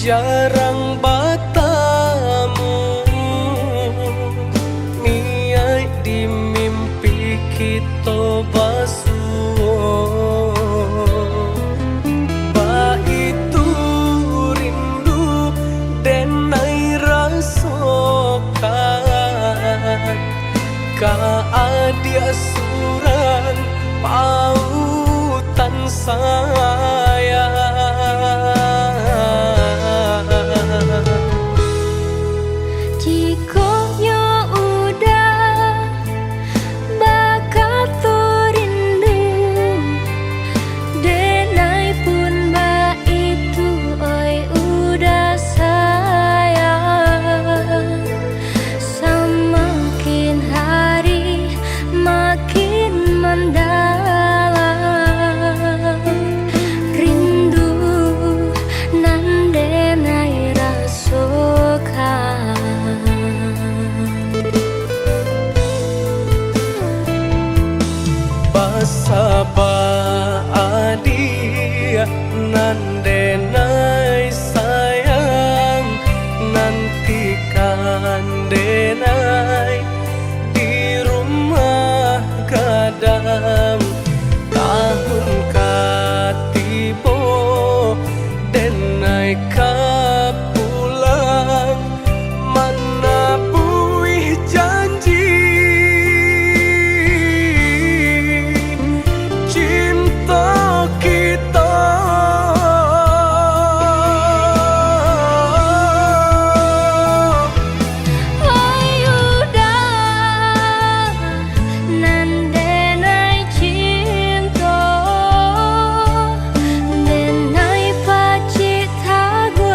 jarang bertemu, niai di mimpi kita basuh. Ba itu rindu denai rasakan, ka adia surang pautan sayang. Sabah adia nandenai sayang, nantikan denai di rumah gadang. Tahun katibo denai kapulang, mana buih janji Tago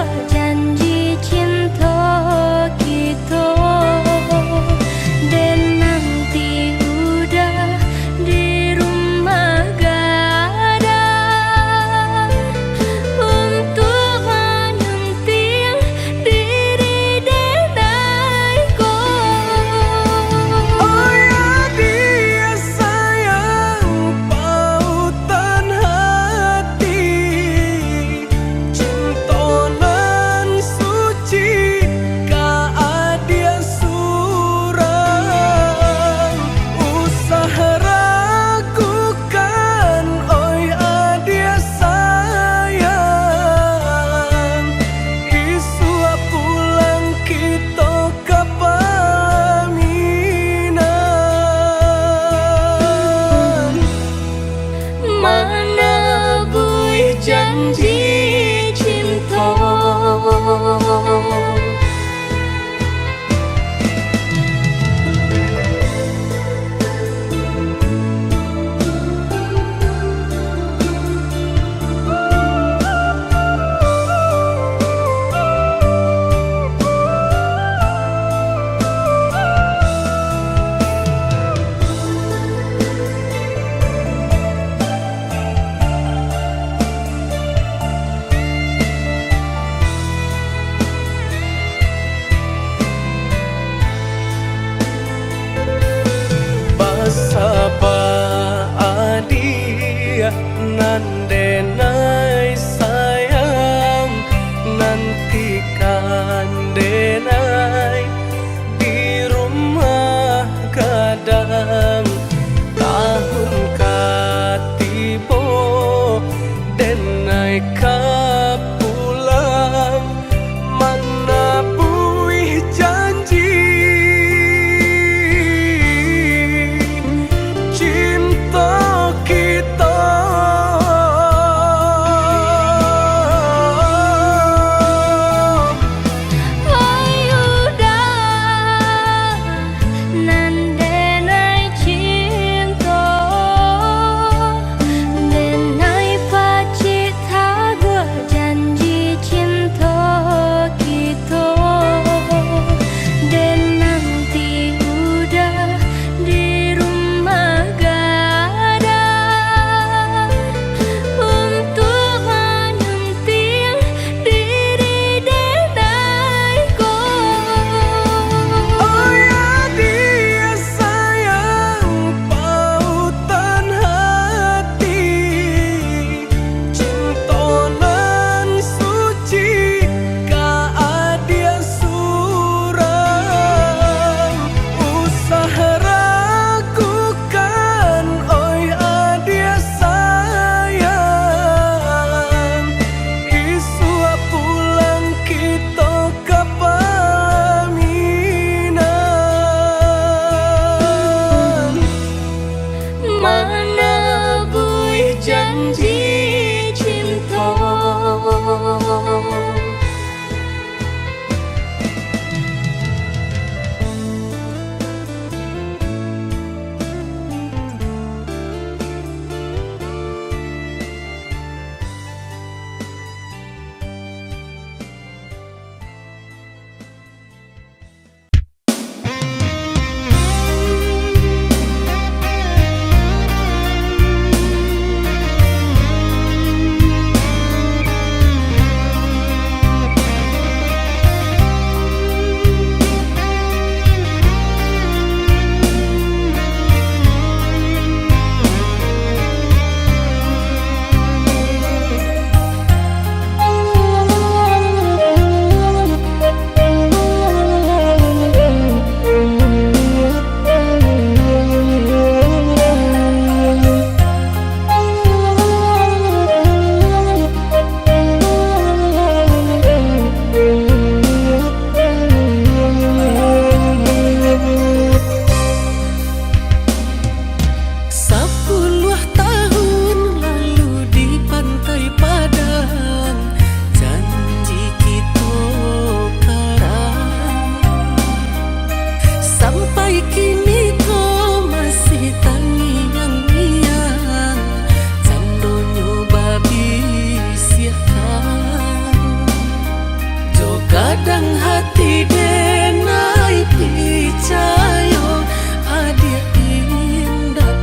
kadang hati denai picayo adik indah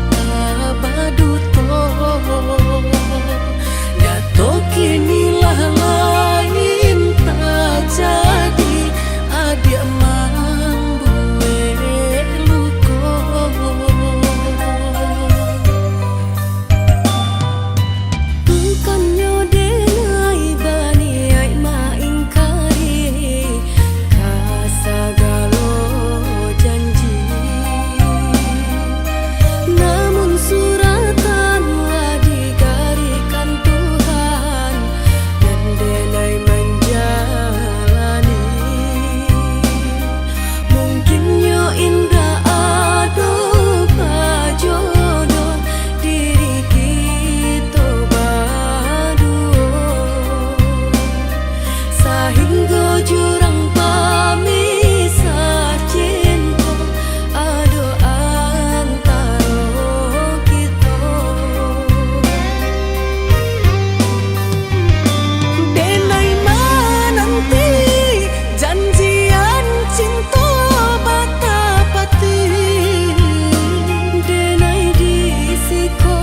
abadu to dato kinilah lain tak jadi adik mambuwe luko bukannya denai bani ai maingkari kasagalo janji namun suratanlah digarikan Tuhan dan denai menjalani mungkinnya indah ado pajodoh diri kita berdua sehingga jurang pemisah cinta ado antara kita denai menanti janjian cinta batapati denai disiko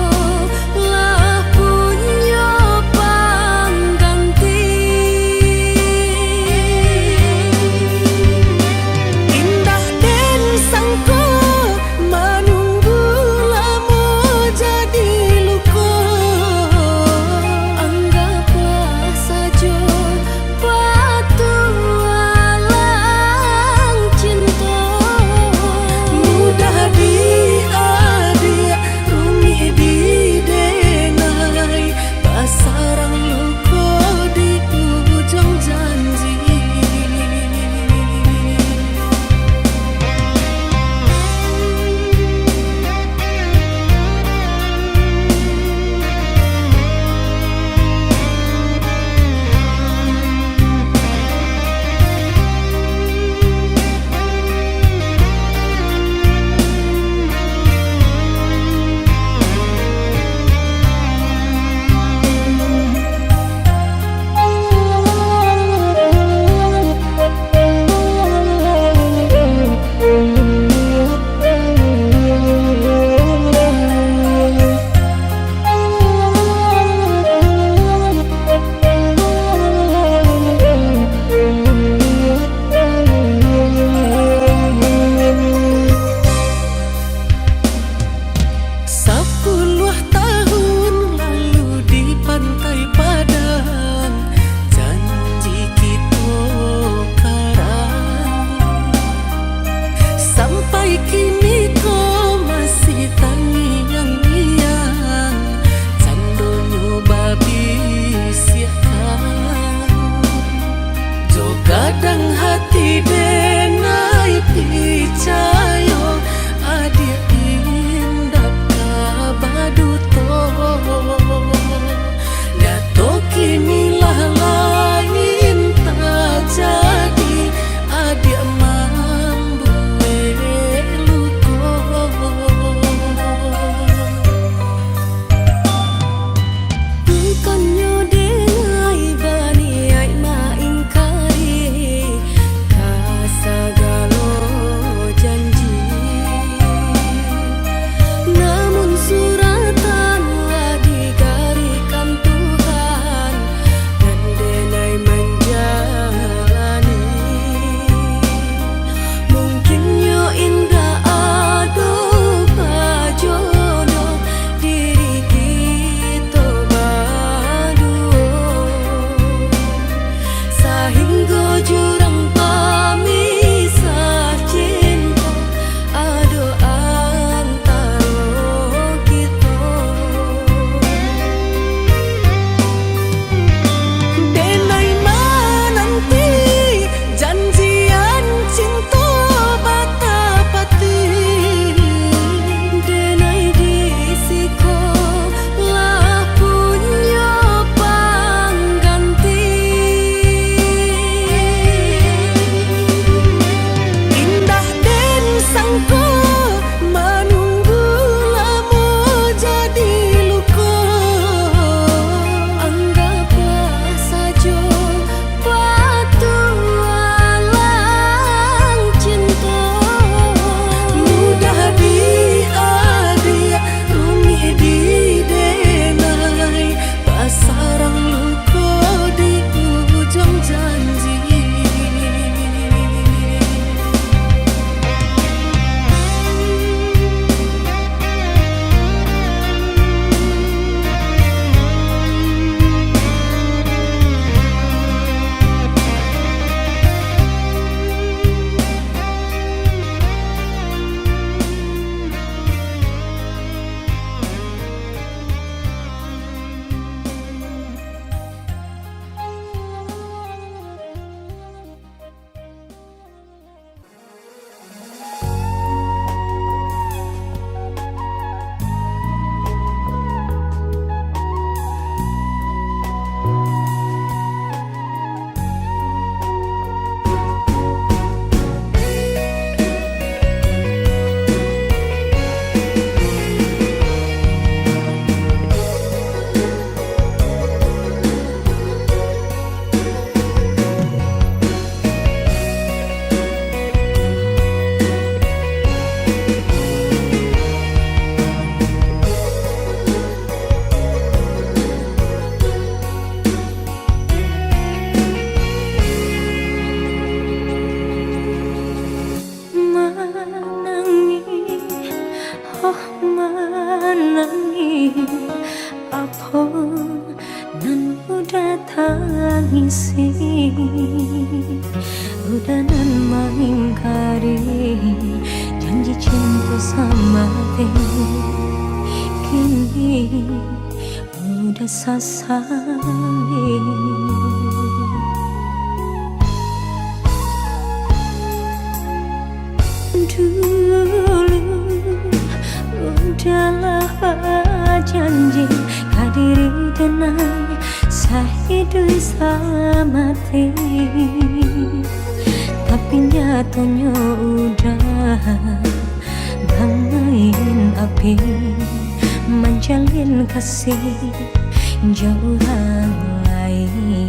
lah punya pangganti udah nan mengingkari janji cinta sama diri. Kini udah sasali. Dulu udahlah janji kadiri tenang sahidup salamati, tapi nyatanya udah banggain api menjalin kasih jauh orang lain.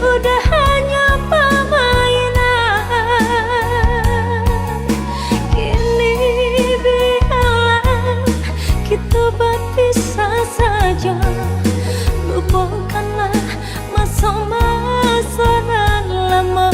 Udah hanya permainan. Kini biarlah kita berpisah saja. Lupakanlah masa-masa yang lama.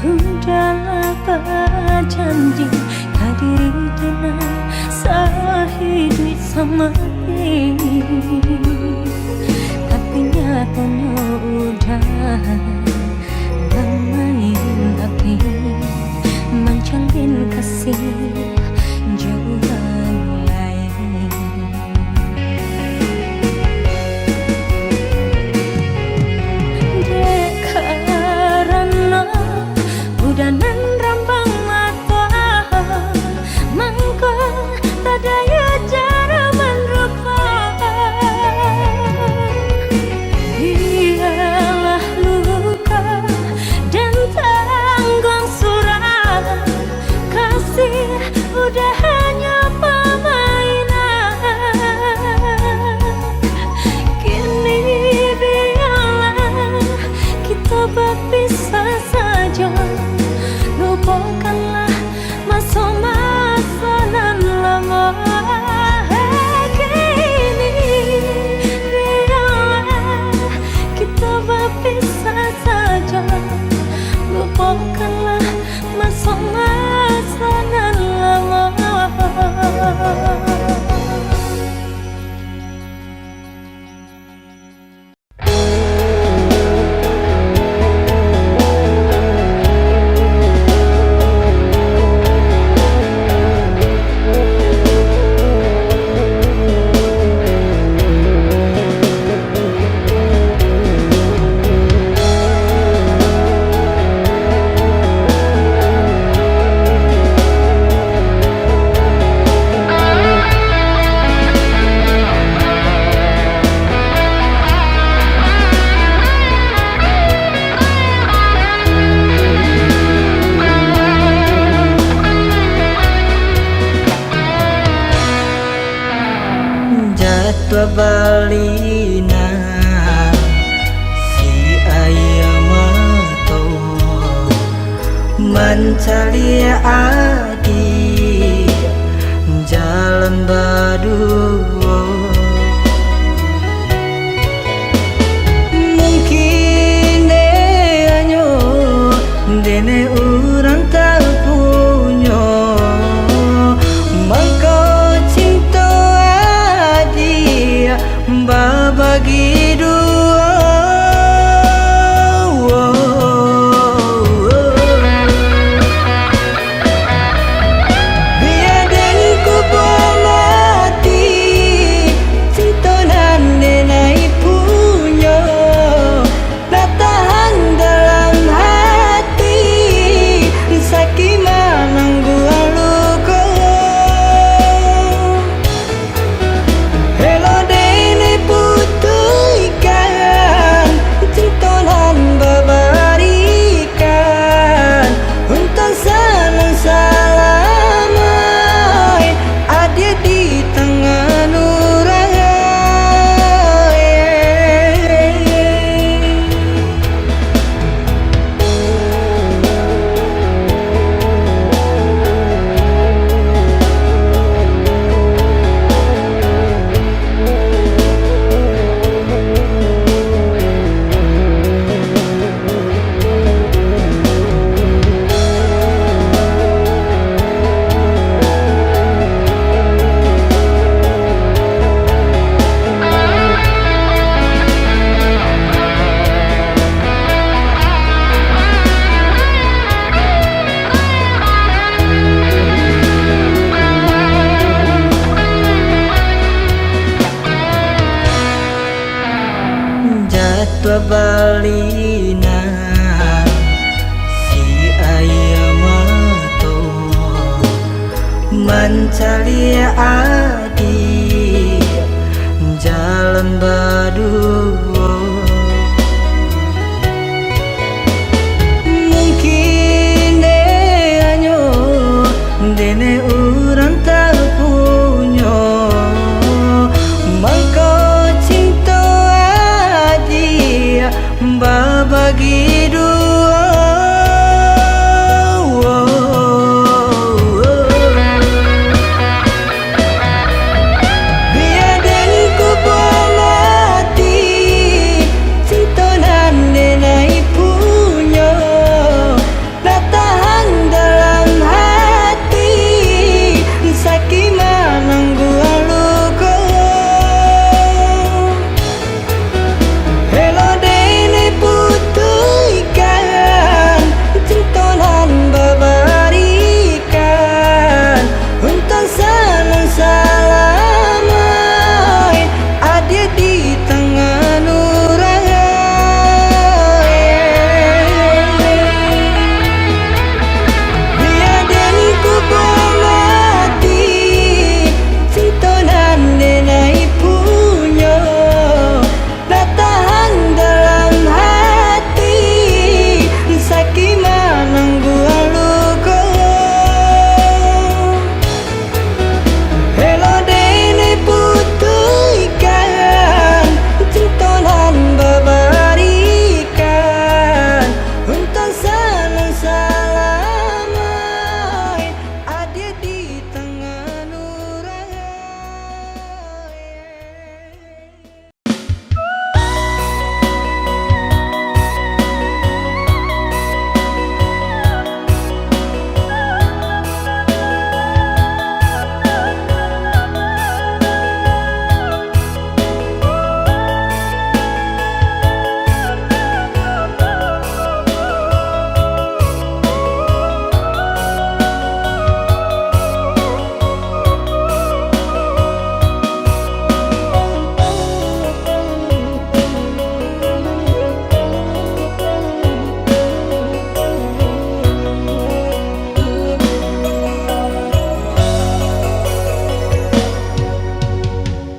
Udahlah berjanji kadiri tenang sahidup sama diri, tapi nyatanya udah bermain api menjalin kasih jauh orang lain. Udah nan rambang mata mangko tak daya cara merupakan. Biarlah luka dan tanggung surat kasih udah hanya permainan. Kini biarlah kita berpisah saja. Lupakanlah masa-masa nan lama. Kini biarlah kita berpisah saja. Lupakanlah masa-masa nan lama. Jatuh balina si ayam mato mencari adi jalan berdua. Mungkin hanya dene orang tak punya maka cinta bagi tua balina si ayam mato mencari adi jalan berdua. Mungkin hanya dene orang tak punya maka cinta adi babagi dua. Biar den ku mati cinta nan denai punya tak tahan dalam hati sakit menanggu luka. Hello dene putihkan cinta nan babarikan untuk salam salamai ada di tangan orang. Biar den ku mati cinta nan denai punya tak tahan dalam hati sakit menanggu luka. Hello dene putihkan cinta nan babarikan untuk salam salamai ada di tangan orang.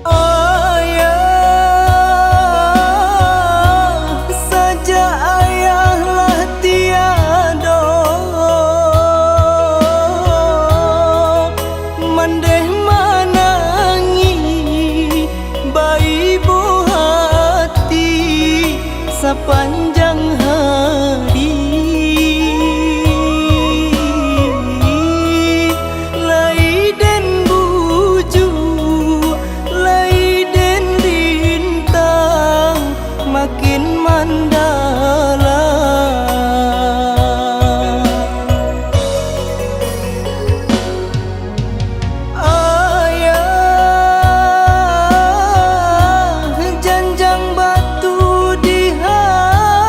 Ayah saja ayahlah tiada mendeh menangi bayi buah hati sepanjang hari. Lai den buju lai den lintang makin mendalam. Ayah janjang batu di hati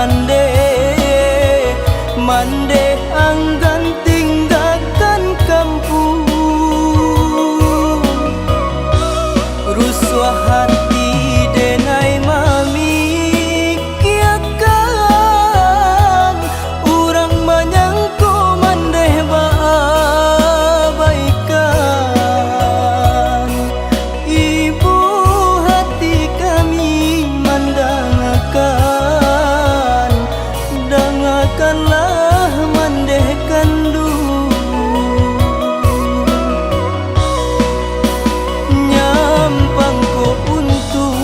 mande mande anggan tinggalkan kampung rusuh hati denai mami kiakan urang menyangko mandeh baabaikan ibu hati kami mandangakan dangakanlah mandeh kandu nyampang ko untung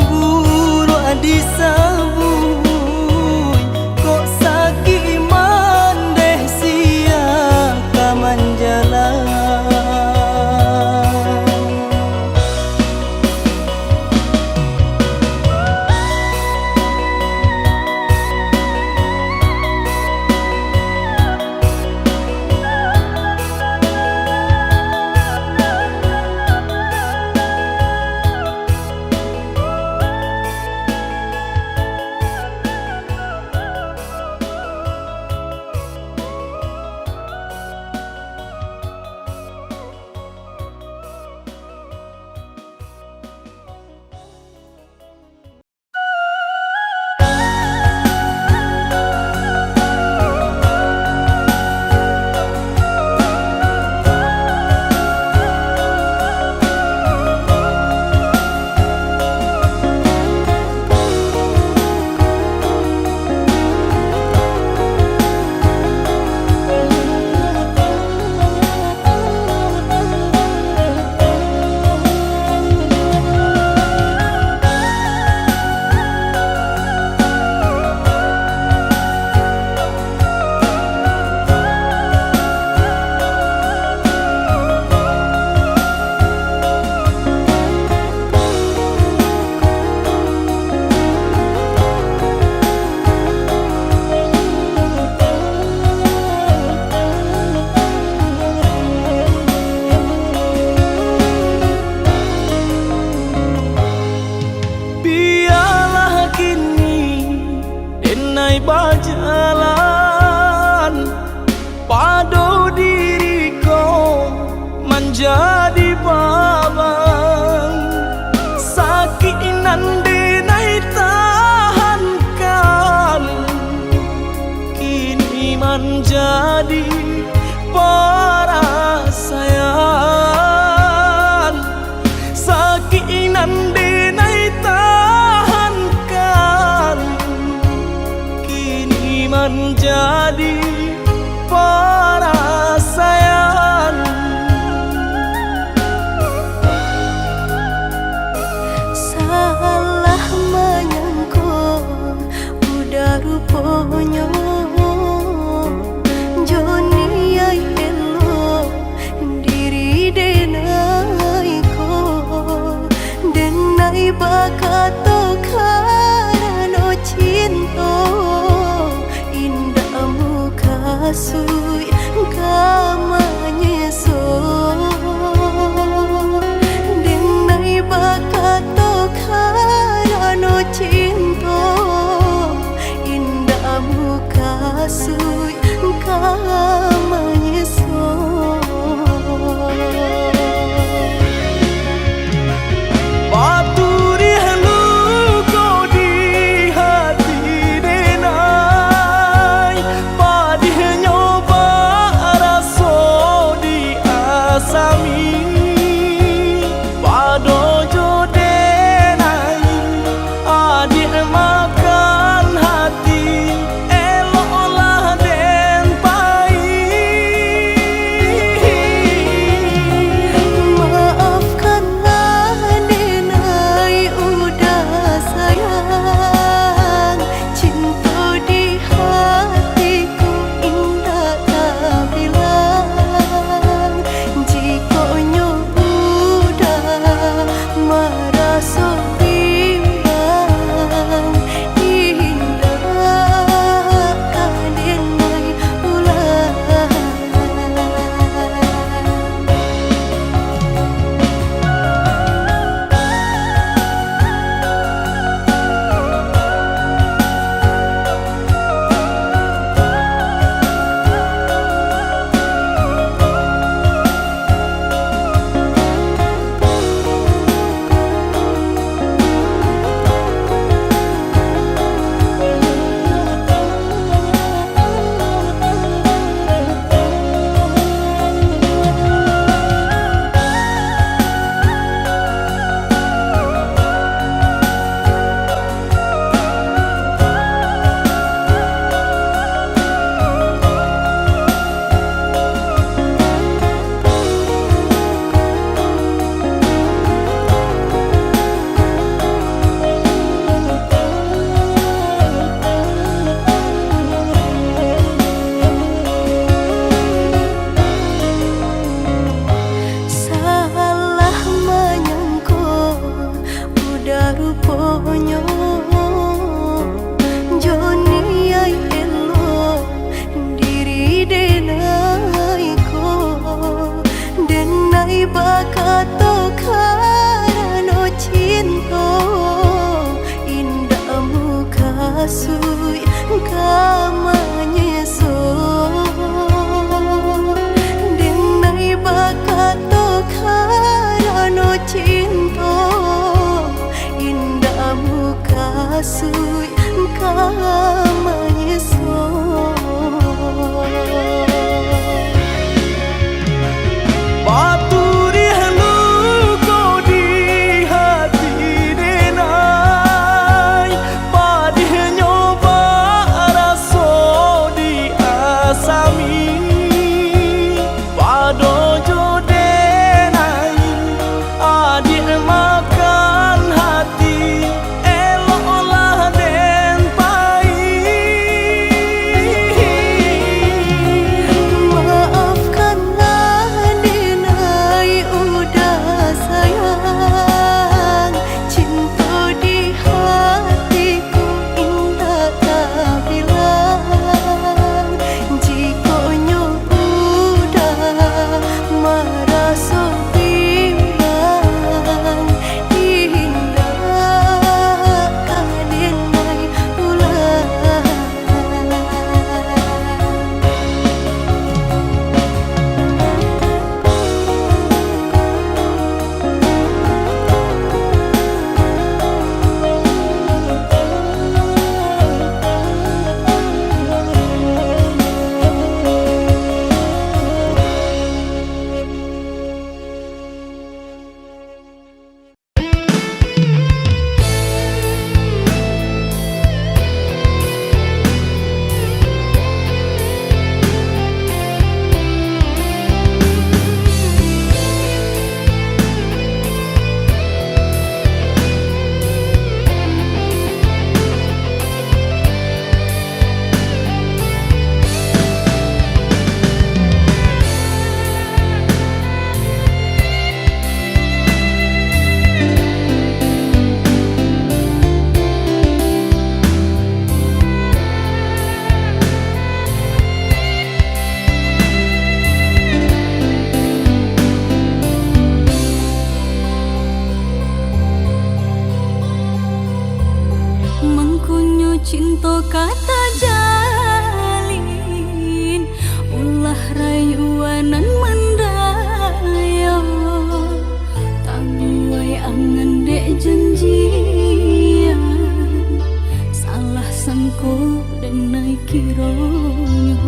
buru adi sabui kok sakit mandeh sia kamanjalan berjalan padu diriku menjadi babang sakit nandi nai tahankan kini menjadi perasaan sakit nandi nai tahankan kini menjadi perasaan salah menyangka udah rupanya Joni ay elo diri denai ko denai bakato karano cinta indah muka kasui kamanyeso Baturi halu ko di hati denai Padih nyoba raso di asami Pado jodenai adik makan hati Elok olah den pai Maafkanlah denai udah sayang Cinta di hatiku indah tak hilang Jika udah marah so bilang Indah kadenai ulang Mengkunyo cinta kata jalin Ulah rayuanan mendayo Tabuai angan dek janjian Salah sangko dan naik kironyo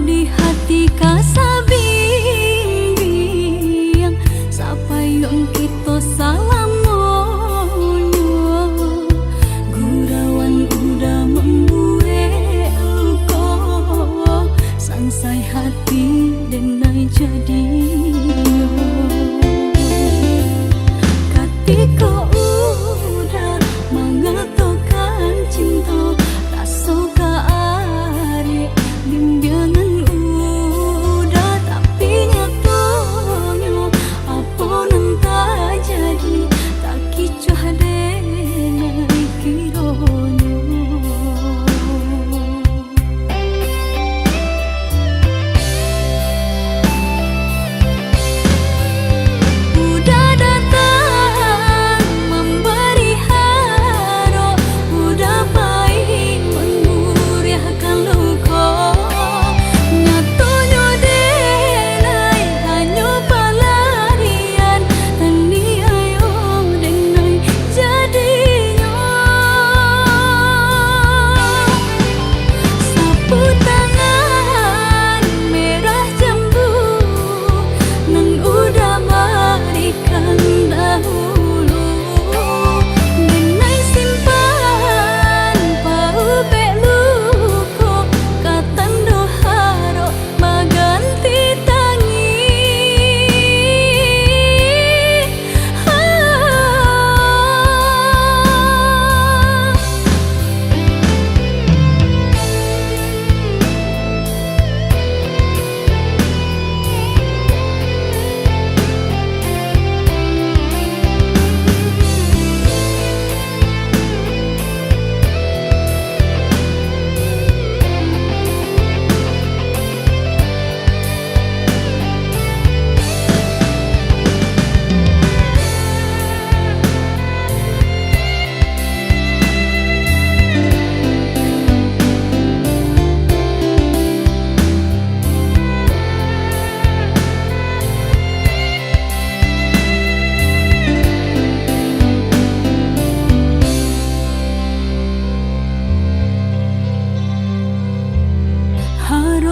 Di hati kasabing-bing Sapayong kita salamonyo Gurauan udah membuat luka Sansai hati denai jadi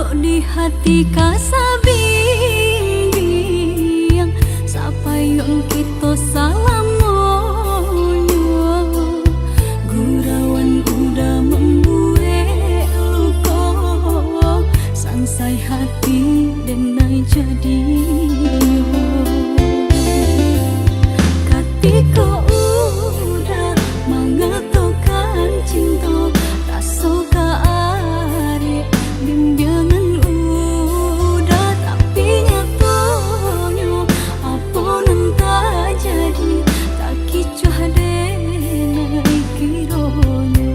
Tok di hati kasabing-bing sampai yang kita salamonyo gurauan udah membuat luka sansai hati dan naik jadi ketika udah mengatakan cinta rasa kearek bimbingan udah tapi nyatanya apa nanta jadi tak kicuh denai kironyo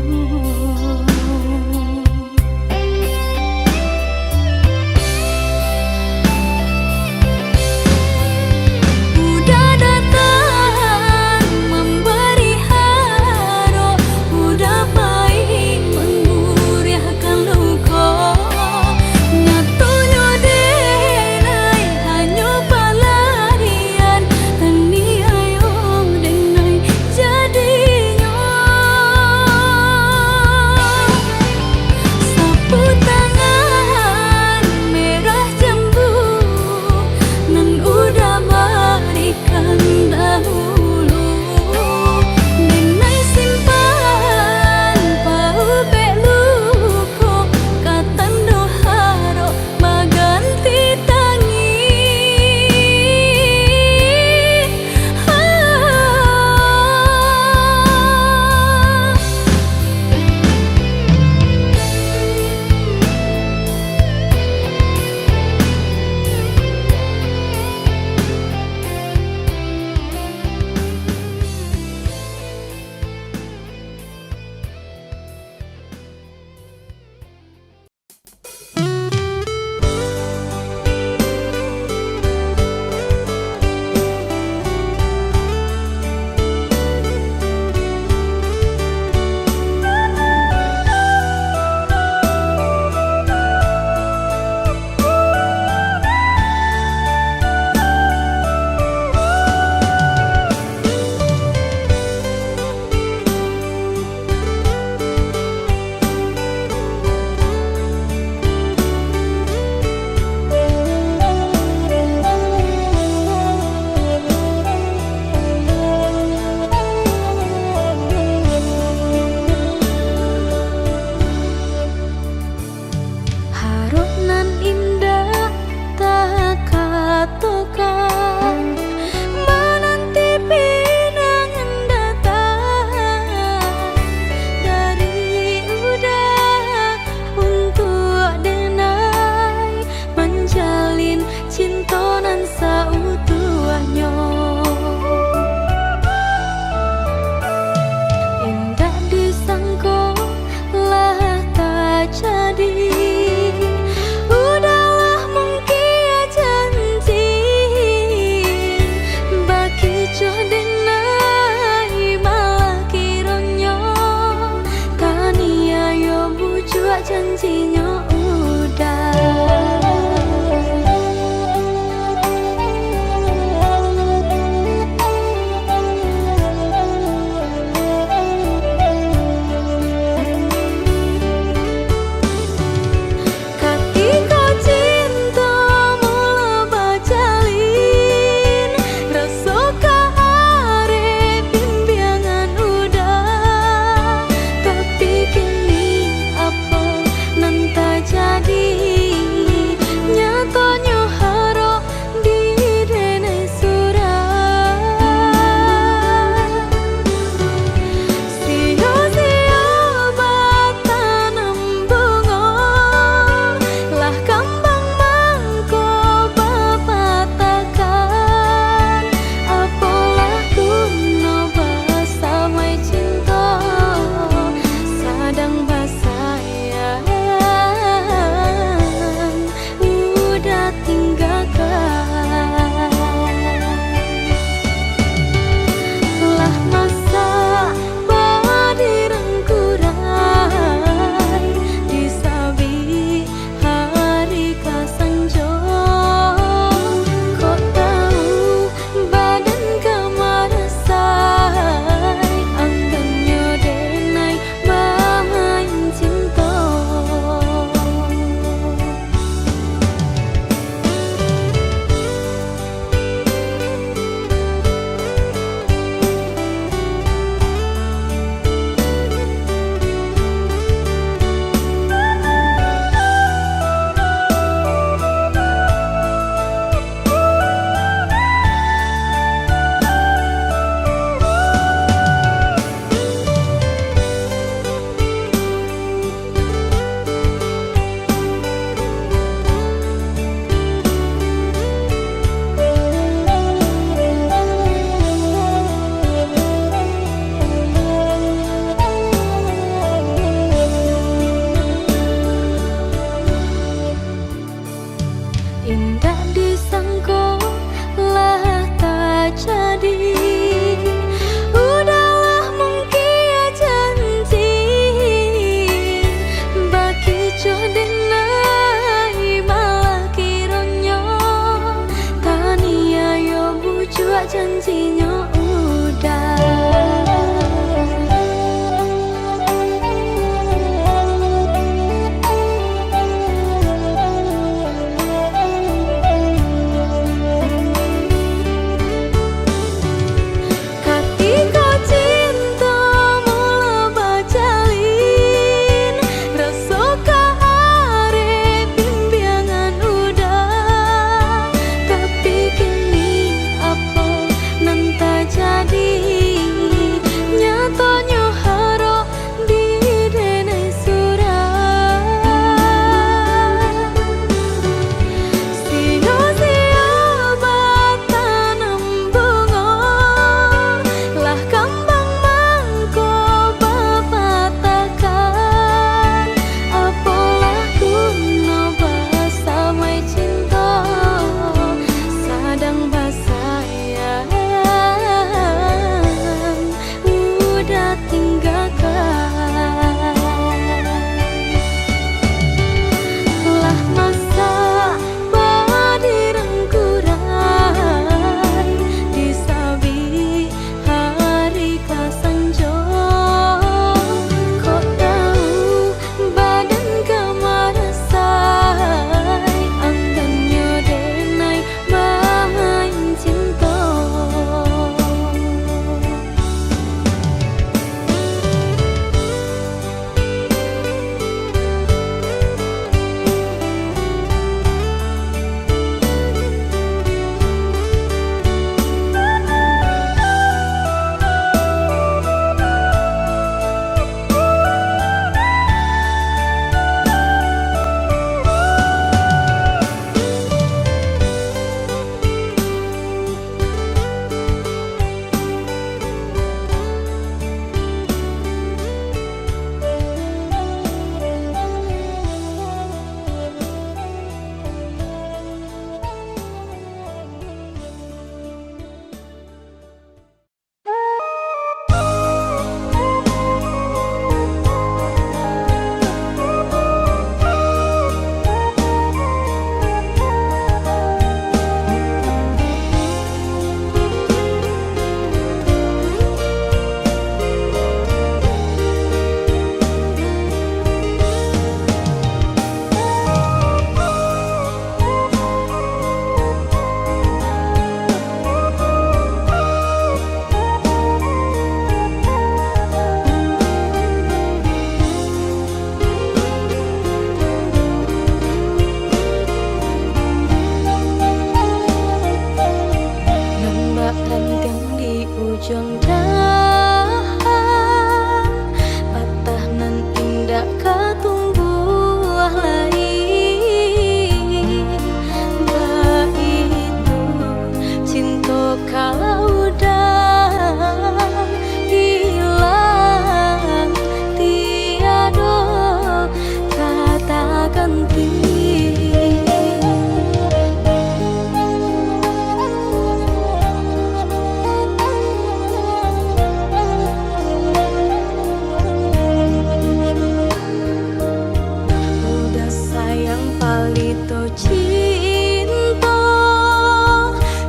Lito cinta,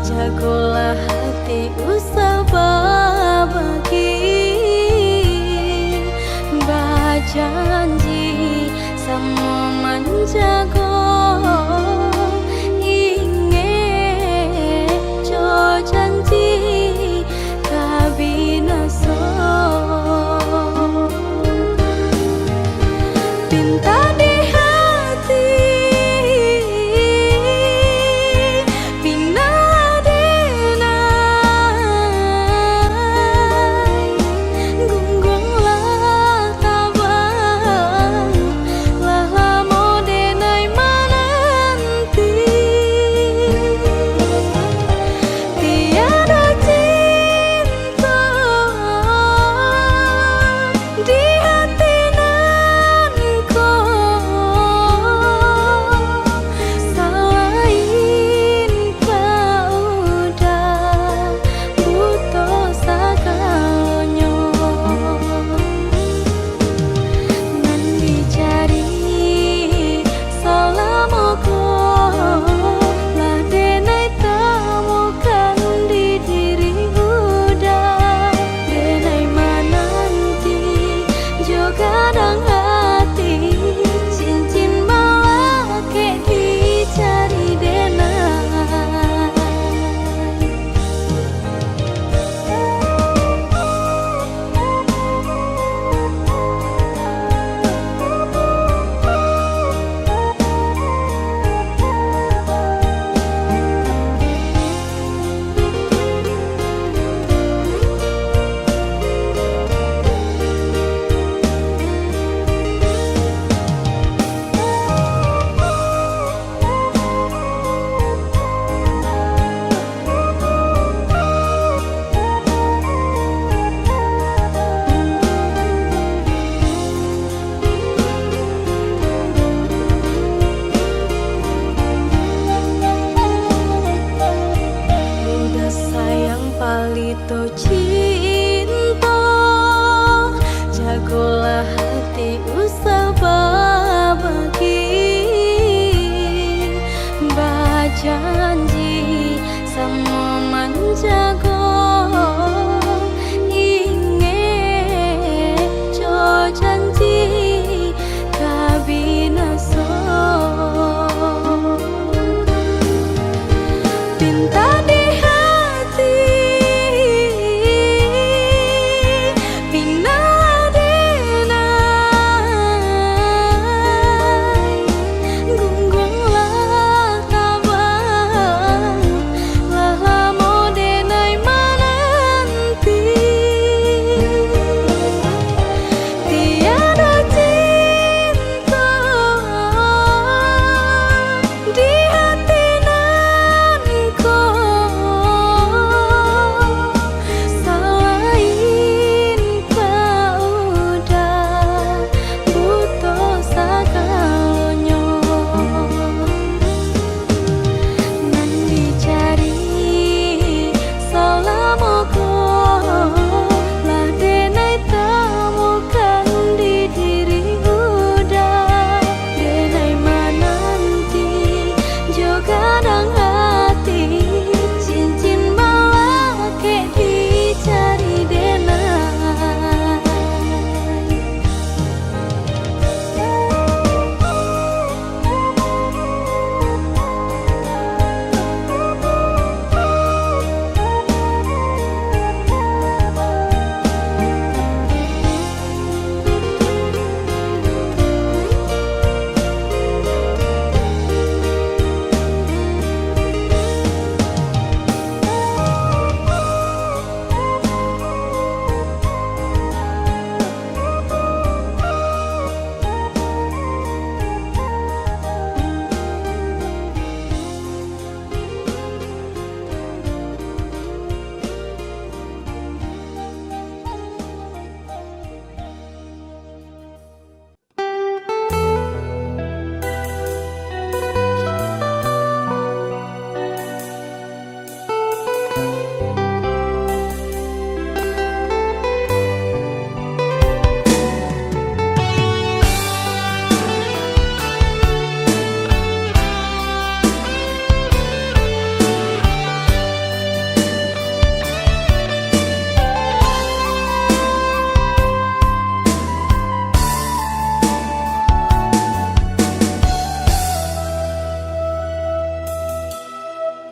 jagolah hati usah berbagi, berjanji sama menjaga, ingin jo janji kabinasa. Pinta di hati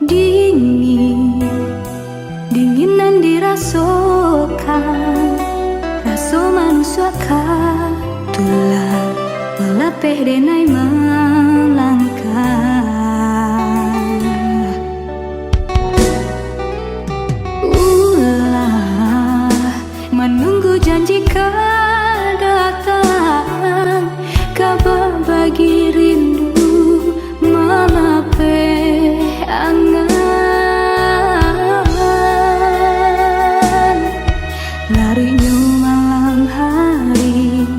Dingin, dinginan dirasakan, rasa manusia tulang melapeh denai melangkah. Ulah menunggu janji kau datang, kabar bagi rindu melapeh angan. Larinya malam hari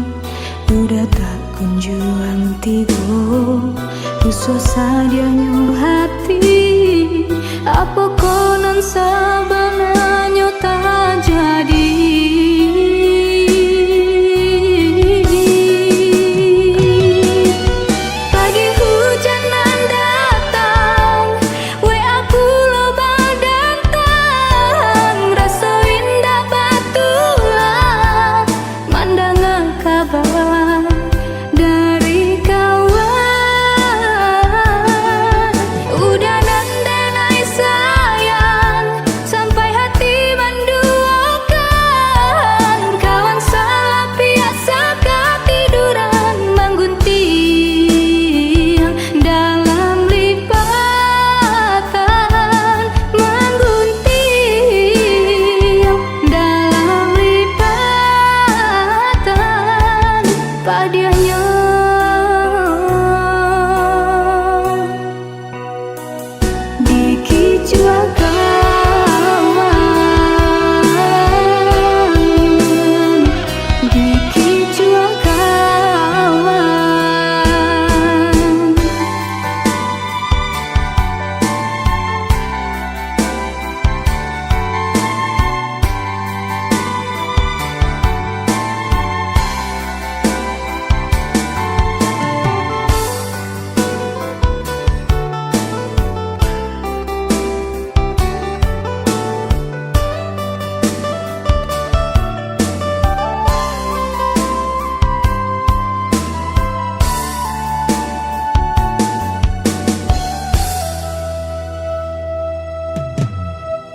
udah tak kunjung tiba, usah sadianya hati, apa konon sabananya tak jadi. Pagi hujanan datang, WA pulau badantang, rasa indah batulah mandangan kabar dari kawan. Udah nandenai sayang sampai hati menduakan, kawan salah biasa ketiduran menggunting dalam lipatan, menggunting dalam lipatan padanya. Dikicua kawan, dikicua kawan.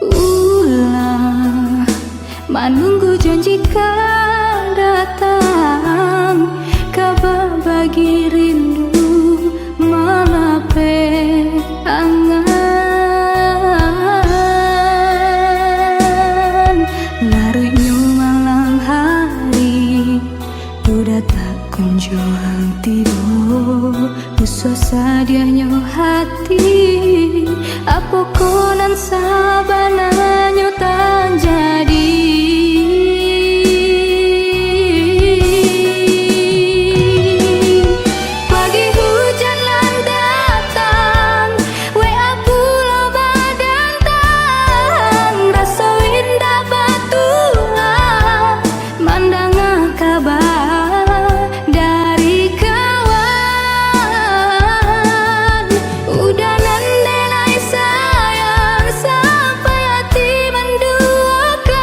Ulah menunggu janji kau datang, kabar bagi rindu melapeh angan. Larutnya malam hari udah tak kunjung tiba, usah sadianya hati, apa konon sabananya tak jadi. Pagi hujanan datang, WA pulau badantang, rasa indah batulah mandangan kabar dari kawan. Udah nandenai sayang sampai hati menduakan,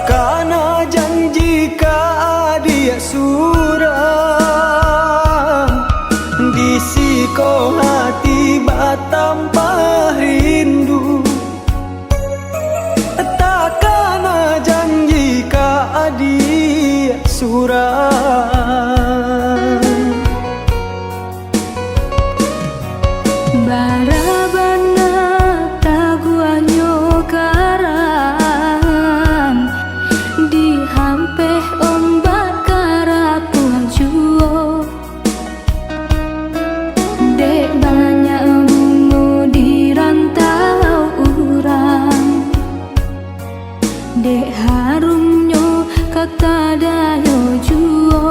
Karena janji ka dia suram di siko hati batampa rindu. Takana janji ka dia suram Barabana taguanyo karam di hampeh ombak karapuan juo. Dek banyak bunga di rantau urang, dek harumnya kata dayo juo.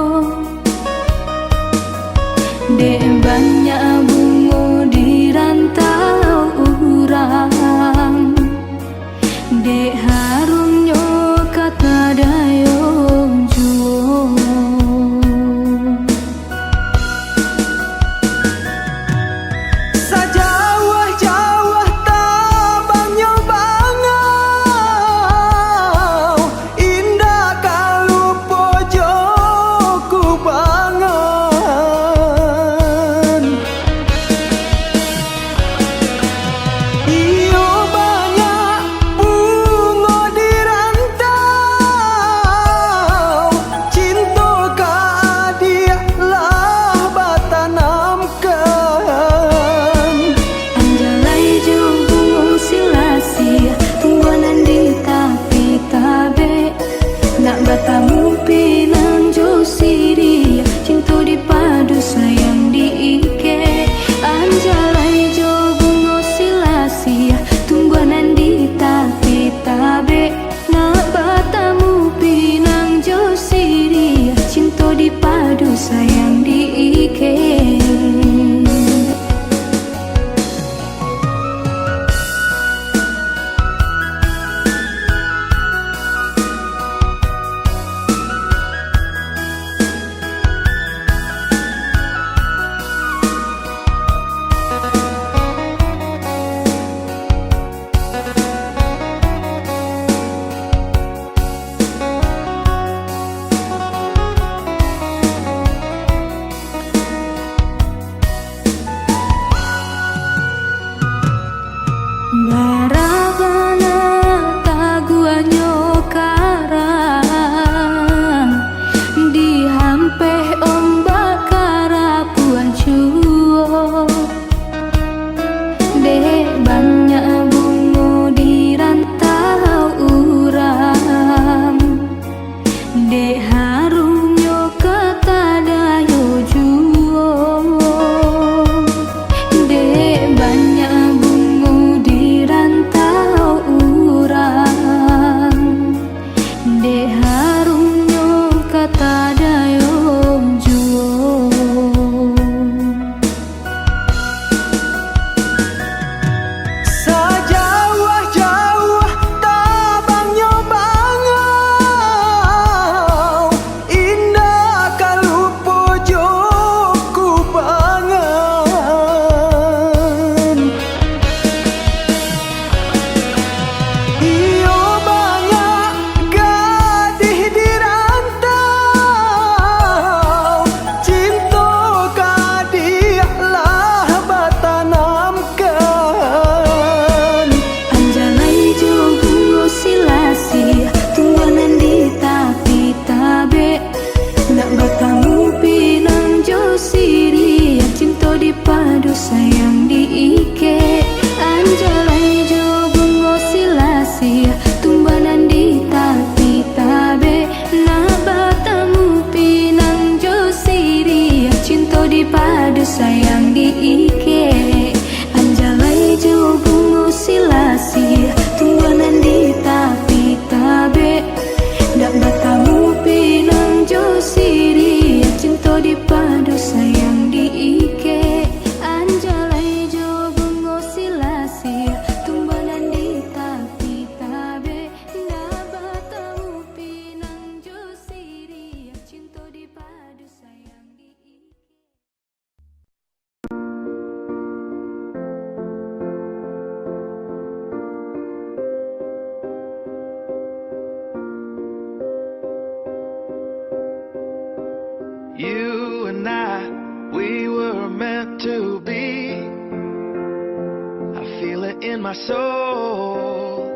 soul,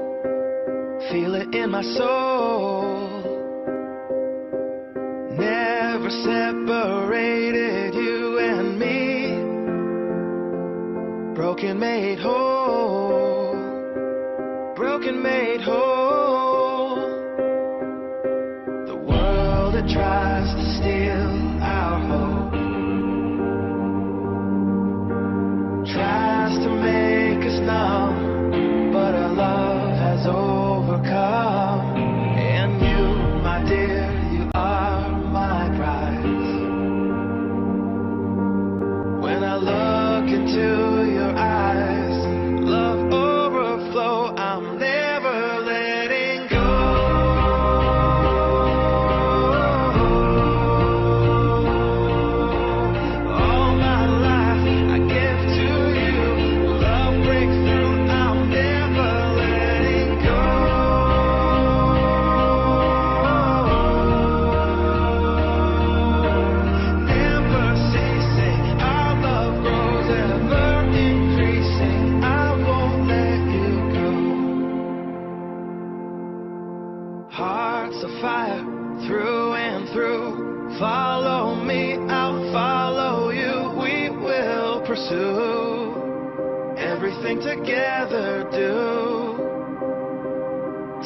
feel it in my soul. Never separated you and me. Broken made whole, broken made whole. The world that tries to steal our hope tries to make us numb, but our love has overcome. And you, my dear, you are my prize. When I look into your eyes, love overflow, I'm never letting go. All my life I give to you, love breakthrough, I'm never letting go. Never ceasing, our love grows ever increasing, I won't let you go. Hearts of fire through and through, follow me, I'll follow you, we will pursue everything together, do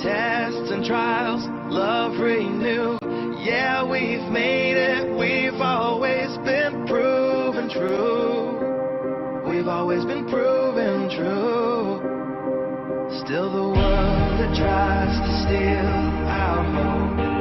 tests and trials, love renew. Yeah, we've made it, we've always been proven true. We've always been proven true. Still the world that tries to steal our hope